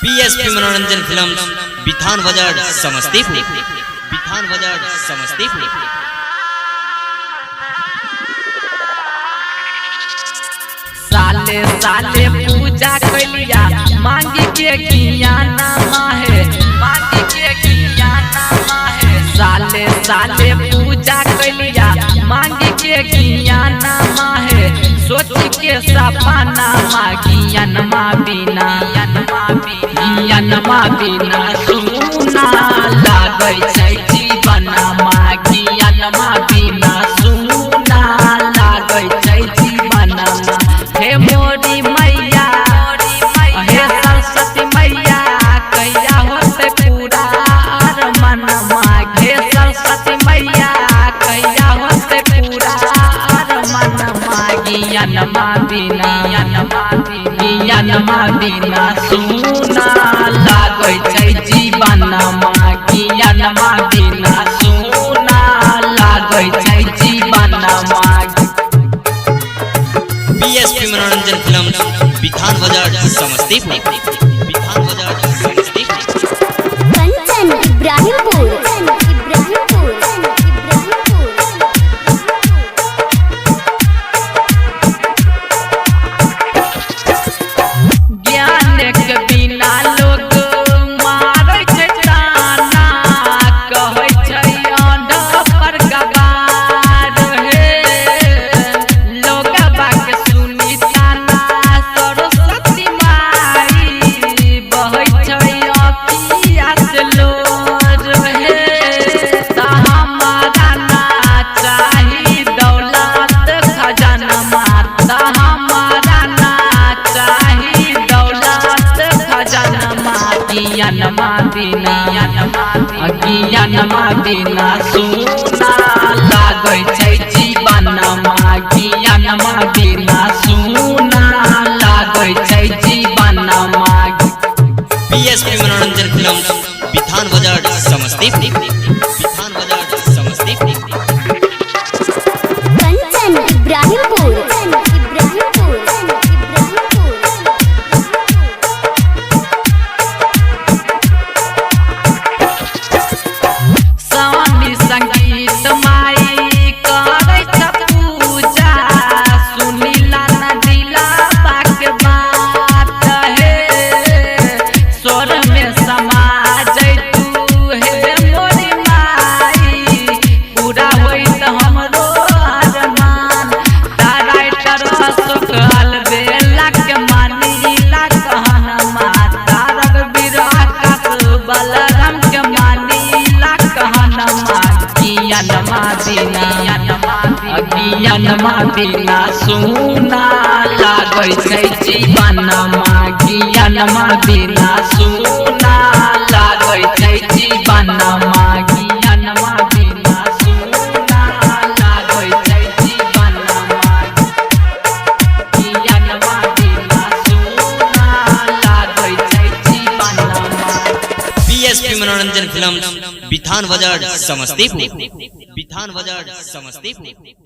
PSP मनोरंजन film Bithan बाजार समस्तीपुर। बिथान बाजार समस्तीपुर। साले साले पूजा कैलिया मांगी के कियाना माहे, मांगी के कियाना माहे। साले साले पूजा कैलिया मांगी के कियाना माहे। सोच के सपना मागियन मा बिना, गियन मा बिना सुना लागै छै जीवन। मागियन मा बिना सुना लागै छै जीवन। हे मोरी मैया, हे सरस्वती मैया, कहिया होते पूरा अरमान। हे सरस्वती मैया, कहिया होते पूरा अरमान। गियन मा बिना, गियन मा बिना सुना लागै छै जीवन। गियन मा बिना सुना लागै छै जीवन। पीएसपी मनोरंजन फिल्म बिथान बाजार समस्तीपुर। बिथान बाजार समस्तीपुर। कंचन इब्राहिमपुर। ज्ञान के बिना लोग मारै छै ताना, कहै छै अंडा पर गवार। हे लोगबा के सुनी ताना सरस्वती माई, बहै छै अखिया से लोर। हे ता हमारा ना चाही दौलत खजाना, माता हमारा ना चाही दौलत खजाना। गियन मा बिना, गियन मा बिना सुना लागै छै जीवन। गियन मा बिना सुना लागै छै जीवन। पीएसपी मनोरंजन फिल्म बिथान बाजार समस्तीपुर। बिथान बाजार समस्तीपुर। कंचन इब्राहिमपुर। स्वामी संगीत माई करै छ पूजा, सुनिला न दिलावा के बात। हे स्वर में समा जैतू हे मोरी माई, पूरा होइत हमरो अरमान। डायरेक्टर अशोक अलबेला के मानीला कहनमा, रघुवीर आकाश बलराम के मानीला कहनमा। गियन मा बिना, गियन मा बिना सुना लागै छै जीवन। गियन मा बिना सुना लागै छै जीवन। गियन मा बिना सुना लागै छै जीवन। गियन मा बिना सुना लागै छै जीवन। पीएसपी मनोरंजन फिल्म बिथान बाजार समस्तीपुर। बिथान बाजार समस्तीपुर।